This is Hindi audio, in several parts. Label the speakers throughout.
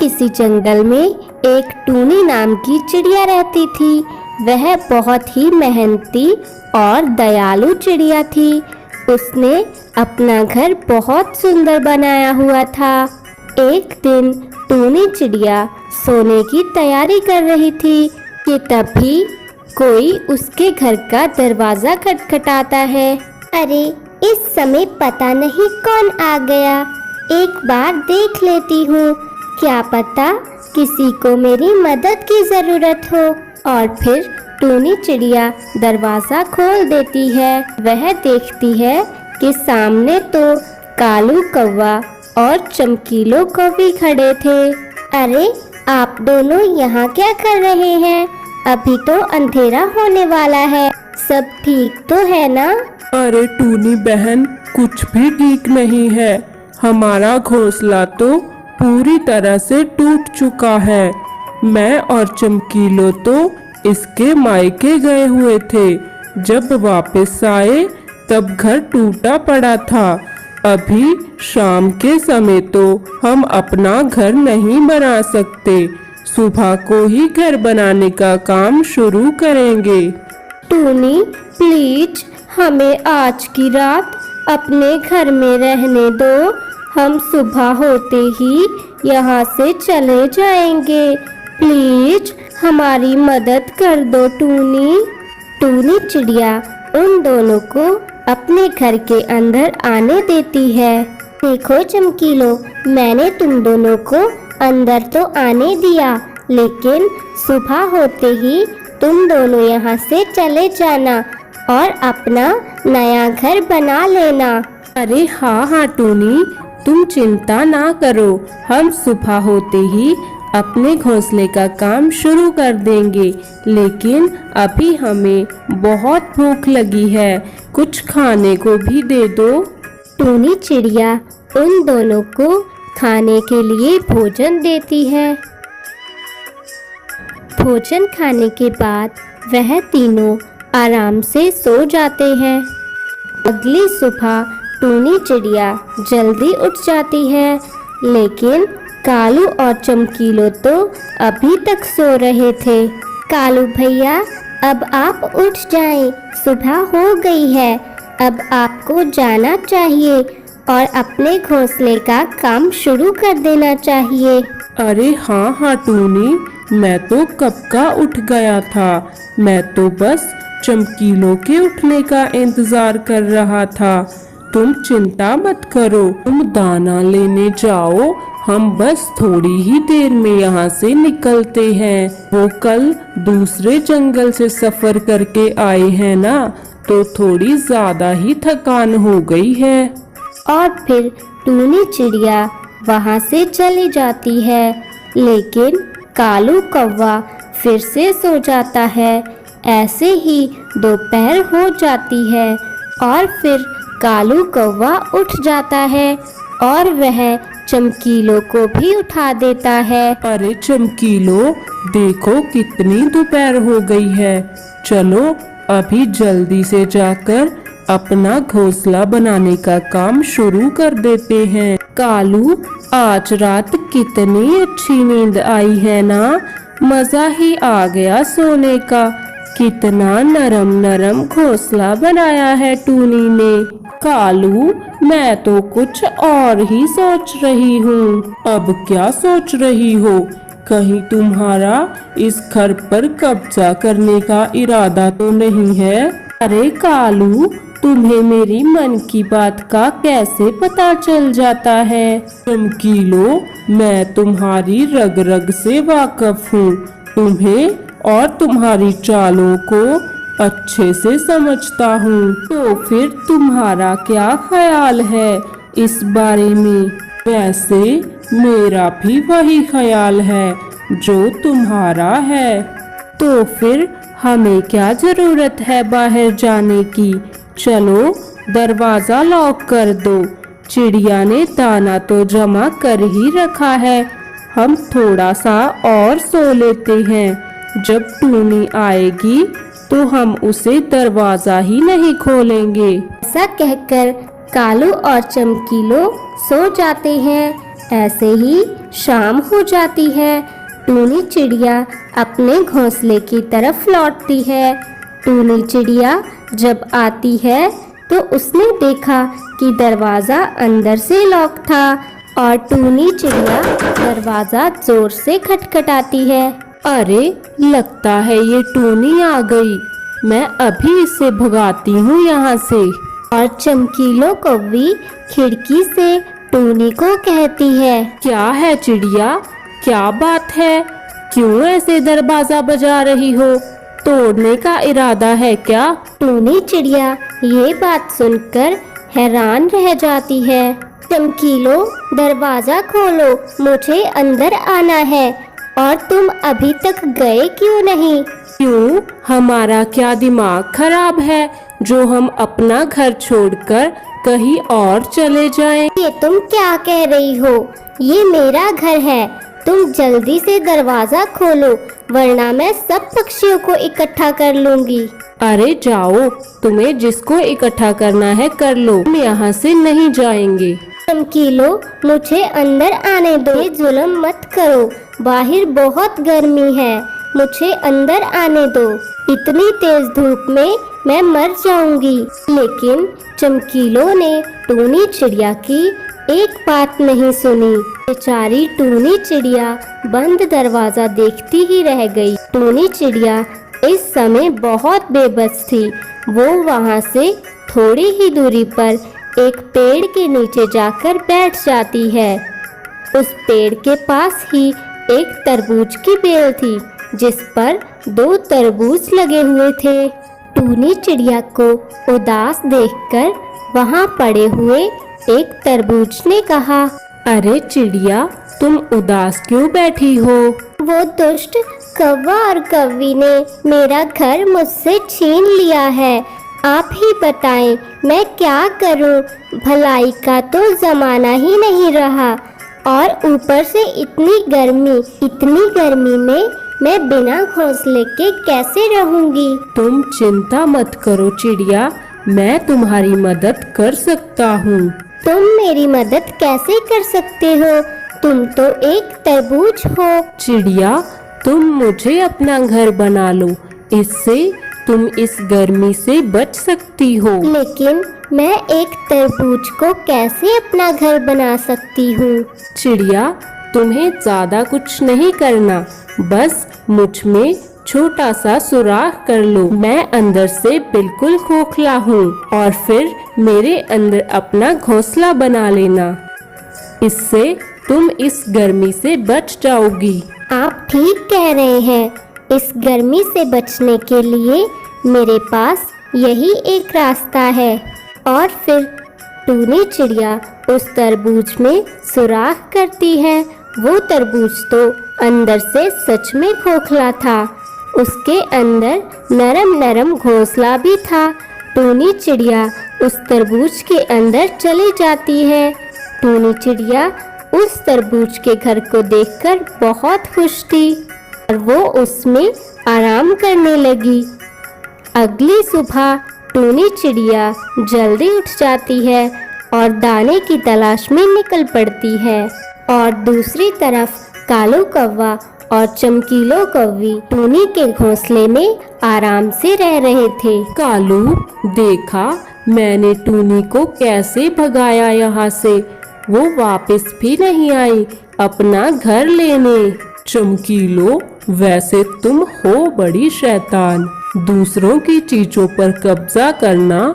Speaker 1: किसी जंगल में एक टूनी नाम की चिड़िया रहती थी। वह बहुत ही मेहनती और दयालु चिड़िया थी। उसने अपना घर बहुत सुंदर बनाया हुआ था। एक दिन टूनी चिड़िया सोने की तैयारी कर रही थी कि तभी कोई उसके घर का दरवाजा खटखटाता है। अरे, इस समय पता नहीं कौन आ गया, एक बार देख लेती हूँ, क्या पता किसी को मेरी मदद की जरूरत हो। और फिर टूनी चिड़िया दरवाजा खोल देती है। वह देखती है कि सामने तो कालू कौवा और चमकीलो कौवी खड़े थे। अरे, आप दोनों यहाँ क्या कर रहे हैं? अभी तो अंधेरा होने वाला है, सब ठीक तो है ना?
Speaker 2: अरे टूनी बहन, कुछ भी ठीक नहीं है। हमारा घोंसला तो पूरी तरह से टूट चुका है। मैं और चमकीलो तो इसके मायके गए हुए थे। जब वापस आए तब घर टूटा पड़ा था। अभी शाम के समय तो हम अपना घर नहीं बना सकते। सुबह को ही घर बनाने का काम शुरू करेंगे।
Speaker 1: टूनी, प्लीज हमें आज की रात अपने घर में रहने दो। हम सुबह होते ही यहाँ से चले जाएंगे। प्लीज हमारी मदद कर दो टूनी। टूनी चिड़िया उन दोनों को अपने घर के अंदर आने देती है। देखो चमकीलो, मैंने तुम दोनों को अंदर तो आने दिया, लेकिन सुबह होते ही तुम दोनों यहाँ से चले जाना और अपना नया घर बना लेना।
Speaker 2: अरे हाँ टूनी, तुम चिंता ना करो। हम सुबह होते ही अपने घोंसले का काम शुरू कर देंगे, लेकिन अभी हमें बहुत भूख लगी है, कुछ खाने को भी दे दो।
Speaker 1: टूनी चिड़िया उन दोनों को खाने के लिए भोजन देती है। भोजन खाने के बाद वह तीनों आराम से सो जाते हैं। अगली सुबह टूनी चिड़िया जल्दी उठ जाती है, लेकिन कालू और चमकीलो तो अभी तक सो रहे थे। कालू भैया, अब आप उठ जाएं, सुबह हो गई है। अब आपको जाना चाहिए और अपने घोंसले का काम शुरू कर देना चाहिए।
Speaker 2: अरे हाँ टूनी, मैं तो कब का उठ गया था। मैं तो बस चमकीलो के उठने का इंतजार कर रहा था। तुम चिंता मत करो, तुम दाना लेने जाओ, हम बस थोड़ी ही देर में यहाँ से निकलते हैं। वो कल दूसरे जंगल से सफर करके आए हैं ना, तो थोड़ी ज्यादा ही थकान हो गई है।
Speaker 1: और फिर टूनी चिड़िया वहाँ से चली जाती है, लेकिन कालू कौवा फिर से सो जाता है। ऐसे ही दोपहर हो जाती है और फिर कालू कौवा उठ जाता है और वह चमकीलो को भी उठा देता है।
Speaker 2: अरे चमकीलो, देखो कितनी दोपहर हो गई है। चलो अभी जल्दी से जाकर अपना घोंसला बनाने का काम शुरू कर देते हैं। कालू, आज रात कितनी अच्छी नींद आई है ना, मजा ही आ गया सोने का। कितना नरम नरम घोंसला बनाया है टूनी ने। कालू, मैं तो कुछ और ही सोच रही हूँ। अब क्या सोच रही हो? कहीं तुम्हारा इस घर पर कब्जा करने का इरादा तो नहीं है? अरे कालू, तुम्हें मेरी मन की बात का कैसे पता चल जाता है? चमकीलो, मैं तुम्हारी रग रग से वाकिफ हूँ। तुम्हें और तुम्हारी चालों को अच्छे से समझता हूँ। तो फिर तुम्हारा क्या ख्याल है इस बारे में? वैसे मेरा भी वही ख्याल है जो तुम्हारा है। तो फिर हमें क्या जरूरत है बाहर जाने की? चलो दरवाजा लॉक कर दो। चिड़िया ने दाना तो जमा कर ही रखा है, हम थोड़ा सा और सो लेते हैं। जब टूनी आएगी तो हम उसे दरवाजा ही नहीं खोलेंगे।
Speaker 1: ऐसा कहकर कालू और चमकीलो सो जाते हैं ऐसे ही शाम हो जाती है। टूनी चिड़िया अपने घोंसले की तरफ लौटती है। टूनी चिड़िया जब आती है तो उसने देखा कि दरवाज़ा अंदर से लॉक था और टूनी चिड़िया दरवाज़ा जोर से खटखटाती है।
Speaker 2: अरे, लगता है ये टूनी आ गई। मैं अभी इसे भगाती हूँ यहाँ से।
Speaker 1: और चमकीलो कौवी खिड़की से टूनी को कहती है,
Speaker 2: क्या है चिड़िया, क्या बात है? क्यों ऐसे दरवाजा बजा रही हो? तोड़ने का इरादा है क्या?
Speaker 1: टूनी चिड़िया ये बात सुनकर हैरान रह जाती है। चमकीलो, दरवाजा खोलो, मुझे अंदर आना है। और तुम अभी तक गए क्यों नहीं?
Speaker 2: क्यों, हमारा क्या दिमाग खराब है जो हम अपना घर छोड़कर कहीं और चले जाएं?
Speaker 1: ये तुम क्या कह रही हो? ये मेरा घर है। तुम जल्दी से दरवाजा खोलो, वरना मैं सब पक्षियों को इकट्ठा कर लूंगी।
Speaker 2: अरे जाओ, तुम्हें जिसको इकट्ठा करना है कर लो, हम यहाँ से नहीं जाएंगे।
Speaker 1: चमकीलो, मुझे अंदर आने दो। ये जुल्म मत करो, बाहर बहुत गर्मी है। मुझे अंदर आने दो। इतनी तेज धूप में मैं मर जाऊंगी। लेकिन चमकीलो ने टूनी चिड़िया की एक बात नहीं सुनी। बेचारी टूनी चिड़िया बंद दरवाजा देखती ही रह गई। टूनी चिड़िया इस समय बहुत बेबस थी। वो वहाँ से थोड़ी ही दूरी पर एक पेड़ के नीचे जाकर बैठ जाती है। उस पेड़ के पास ही एक तरबूज की बेल थी, जिस पर 2 तरबूज लगे हुए थे। टूनी चिड़िया को उदास देखकर वहाँ पड़े हुए एक तरबूज ने कहा,
Speaker 2: अरे चिड़िया, तुम उदास क्यों बैठी हो?
Speaker 1: वो दुष्ट कौवा और कौवी ने मेरा घर मुझसे छीन लिया है। आप ही बताएं, मैं क्या करूं? भलाई का तो जमाना ही नहीं रहा और ऊपर से इतनी गर्मी में मैं बिना घोंसले के कैसे रहूंगी?
Speaker 2: तुम चिंता मत करो चिड़िया, मैं तुम्हारी मदद कर सकता हूँ।
Speaker 1: तुम मेरी मदद कैसे कर सकते हो? तुम तो एक तरबूज हो।
Speaker 2: चिड़िया, तुम मुझे अपना घर बना लो, इससे तुम इस गर्मी से बच सकती हो।
Speaker 1: लेकिन मैं एक तरबूज को कैसे अपना घर बना सकती हूँ?
Speaker 2: चिड़िया, तुम्हें ज्यादा कुछ नहीं करना, बस मुझ में छोटा सा सुराख कर लो। मैं अंदर से बिल्कुल खोखला हूँ और फिर मेरे अंदर अपना घोंसला बना लेना। इससे तुम इस गर्मी से बच जाओगी।
Speaker 1: आप ठीक कह रहे हैं। इस गर्मी से बचने के लिए मेरे पास यही एक रास्ता है। और फिर टूनी चिड़िया उस तरबूज में सुराख करती है। वो तरबूज तो अंदर से सच में खोखला था। उसके अंदर नरम नरम घोंसला भी था। टूनी चिड़िया उस तरबूज के अंदर चली जाती है। टूनी चिड़िया उस तरबूज के घर को देखकर बहुत खुश थी और वो उसमें आराम करने लगी। अगली सुबह टूनी चिड़िया जल्दी उठ जाती है और दाने की तलाश में निकल पड़ती है। और दूसरी तरफ कालो कौवा और चमकीलो कौवी टूनी के घोंसले में आराम से रह रहे थे।
Speaker 2: कालू, देखा मैंने टूनी को कैसे भगाया यहाँ से। वो वापस भी नहीं आई अपना घर लेने। चमकीलो, वैसे तुम हो बड़ी शैतान। दूसरों की चीजों पर कब्जा करना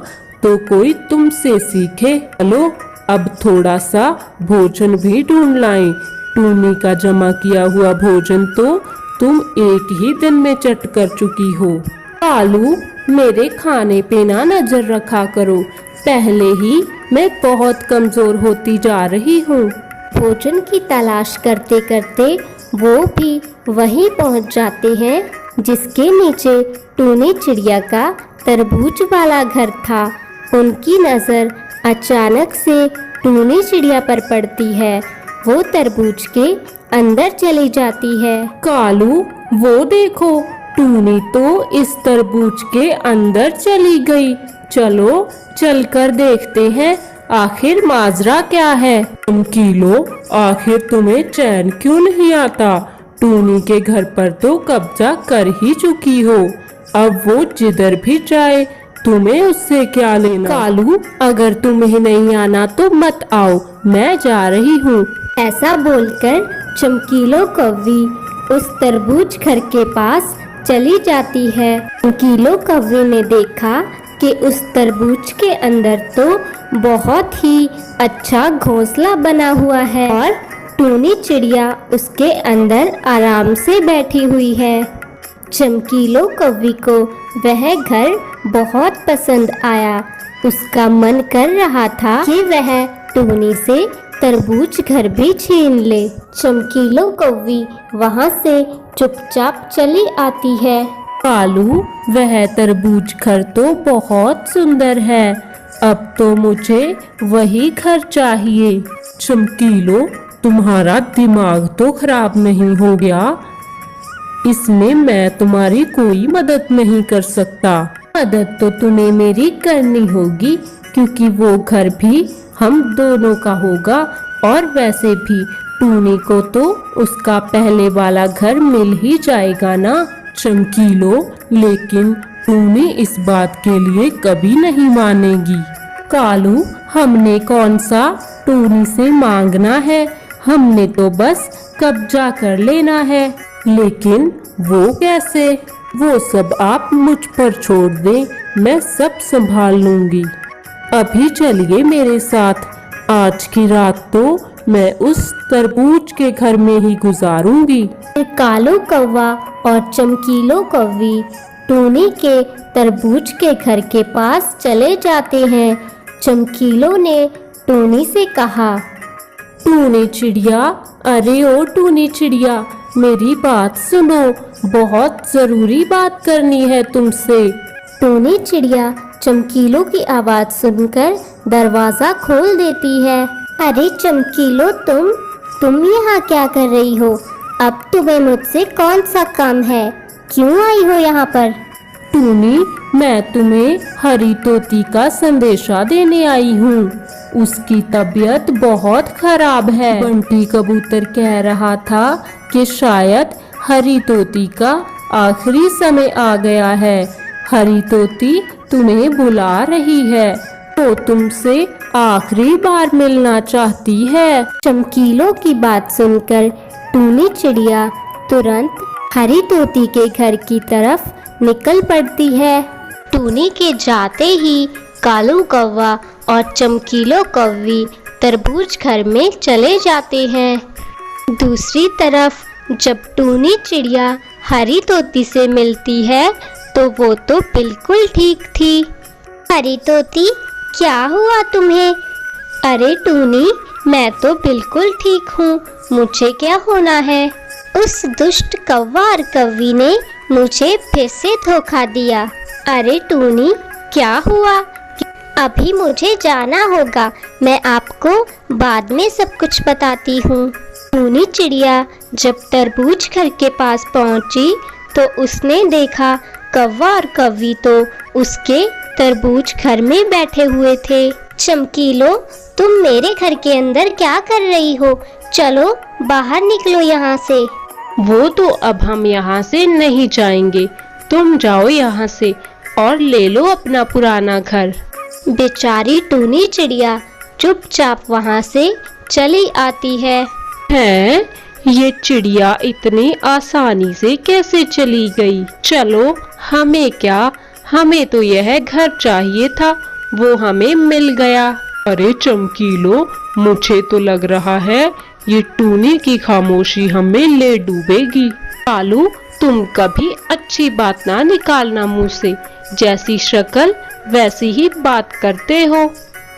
Speaker 2: तो कोई तुमसे सीखे। चलो अब थोड़ा सा भोजन भी ढूंढ लाएं। टूनी का जमा किया हुआ भोजन तो तुम एक ही दिन में चट कर चुकी हो। कालू, मेरे खाने पे ना नजर रखा करो, पहले ही मैं बहुत कमजोर होती जा रही हूँ।
Speaker 1: भोजन की तलाश करते करते वो भी वहीं पहुँच जाते हैं जिसके नीचे टूनी चिड़िया का तरबूज वाला घर था। उनकी नज़र अचानक से टूनी चिड़िया पर पड़ती है। वो तरबूज के अंदर चली जाती है।
Speaker 2: कालू, वो देखो, टूनी तो इस तरबूज के अंदर चली गई। चलो चलकर देखते हैं आखिर माजरा क्या है? चमकीलो, आखिर तुम्हें चैन क्यों नहीं आता? टूनी के घर पर तो कब्जा कर ही चुकी हो। अब वो जिधर भी जाए तुम्हें उससे क्या लेना? कालू, अगर तुम्हें नहीं आना तो मत आओ, मैं जा रही हूँ।
Speaker 1: ऐसा बोलकर चमकीलो कौवी उस तरबूज घर के पास चली जाती है। चमकीलो कौवे ने देखा कि उस तरबूज के अंदर तो बहुत ही अच्छा घोंसला बना हुआ है और टूनी चिड़िया उसके अंदर आराम से बैठी हुई है। चमकीलो कौवी को वह घर बहुत पसंद आया। उसका मन कर रहा था कि वह टूनी से तरबूज घर भी छीन ले। चमकीलो कौवी वहाँ से चुपचाप चली आती है।
Speaker 2: कालू, वह तरबूज घर तो बहुत सुंदर है, अब तो मुझे वही घर चाहिए। चमकीलो, तुम्हारा दिमाग तो खराब नहीं हो गया? इसमें मैं तुम्हारी कोई मदद नहीं कर सकता। मदद तो तुम्हें मेरी करनी होगी, क्योंकि वो घर भी हम दोनों का होगा और वैसे भी टूनी को तो उसका पहले वाला घर मिल ही जाएगा ना। चमकीलो, लेकिन टूनी इस बात के लिए कभी नहीं मानेगी। कालू, हमने कौन सा टूनी से मांगना है, हमने तो बस कब्जा कर लेना है। लेकिन वो कैसे? वो सब आप मुझ पर छोड़ दें, मैं सब संभाल लूंगी। अभी चलिए मेरे साथ, आज की रात तो मैं उस तरबूज के घर में ही गुजारूंगी।
Speaker 1: कालू कौवा और चमकीलो कौवी टूनी के तरबूज के घर के पास चले जाते हैं। चमकीलो ने टूनी से कहा,
Speaker 2: टूनी चिड़िया, अरे ओ टूनी चिड़िया, मेरी बात सुनो, बहुत जरूरी बात करनी है तुमसे।
Speaker 1: टूनी चिड़िया चमकीलो की आवाज़ सुनकर दरवाज़ा खोल देती है। अरे चमकीलो, तुम यहाँ क्या कर रही हो? अब तुम्हें मुझसे कौन सा काम है? क्यों आई हो यहाँ पर?
Speaker 2: टूनी, मैं तुम्हें हरी तोती का संदेशा देने आई हूँ। उसकी तबीयत बहुत खराब है। बंटी कबूतर कह रहा था कि शायद हरी तोती का आखिरी समय आ गया है। हरी तोती तुम्हें बुला रही है, वो तुमसे आखिरी बार मिलना चाहती है।
Speaker 1: चमकीलो की बात सुनकर टूनी चिड़िया तुरंत हरी तोती के घर की तरफ निकल पड़ती है। टूनी के जाते ही कालू कौवा और चमकीलो कौवी तरबूज घर में चले जाते हैं। दूसरी तरफ जब टूनी चिड़िया हरी तोती से मिलती है तो वो तो बिल्कुल ठीक थी। हरी तोती, क्या हुआ तुम्हें? अरे टूनी, मैं तो बिल्कुल ठीक हूँ, मुझे क्या होना है? उस दुष्ट कौवा और कौवी ने मुझे फिर से धोखा दिया। अरे टूनी, क्या हुआ? अभी मुझे जाना होगा, मैं आपको बाद में सब कुछ बताती हूँ। टूनी चिड़िया जब तरबूज घर के पास पहुँची तो उसने देखा कौवा और कौवी तो उसके तरबूज घर में बैठे हुए थे। चमकीलो, तुम मेरे घर के अंदर क्या कर रही हो? चलो बाहर निकलो यहाँ से।
Speaker 2: वो तो अब हम यहाँ से नहीं जाएंगे, तुम जाओ यहाँ से और ले लो अपना पुराना घर।
Speaker 1: बेचारी टूनी चिड़िया चुपचाप वहाँ से चली आती है।
Speaker 2: हैं, ये चिड़िया इतनी आसानी से कैसे चली गई? चलो, हमें क्या, हमें तो यह घर चाहिए था, वो हमें मिल गया। अरे चमकीलो, मुझे तो लग रहा है ये टूनी की खामोशी हमें ले डूबेगी। कालू, तुम कभी अच्छी बात ना निकालना मुंह से, जैसी शक्ल वैसी ही बात करते हो।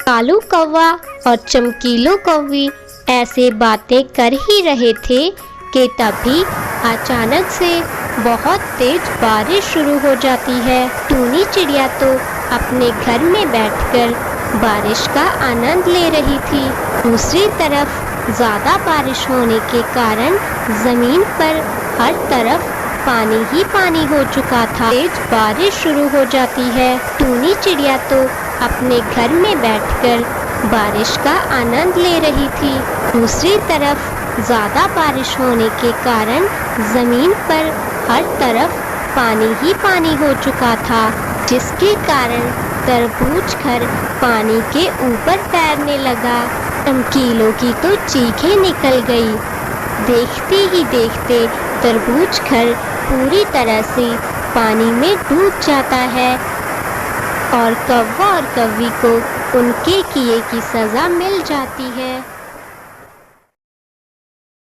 Speaker 1: कालू कौवा और चमकीलो कौवी ऐसे बातें कर ही रहे थे कि तभी अचानक से बहुत तेज बारिश शुरू हो जाती है। टूनी चिड़िया तो अपने घर में बैठकर बारिश का आनंद ले रही थी। दूसरी तरफ ज़्यादा बारिश होने के कारण ज़मीन पर हर तरफ पानी ही पानी हो चुका था। तेज बारिश शुरू हो जाती है। टूनी चिड़िया तो अपने घर में बैठकर बारिश का आनंद ले रही थी। दूसरी तरफ ज़्यादा बारिश होने के कारण ज़मीन पर हर तरफ पानी ही पानी हो चुका था, जिसके कारण तरबूज घर पानी के ऊपर तैरने लगा। चमकीलों की तो चीखें निकल गई। देखते ही देखते तरबूज घर पूरी तरह से पानी में डूब जाता है और कौवा और कौवी को उनके किए की सज़ा मिल जाती है।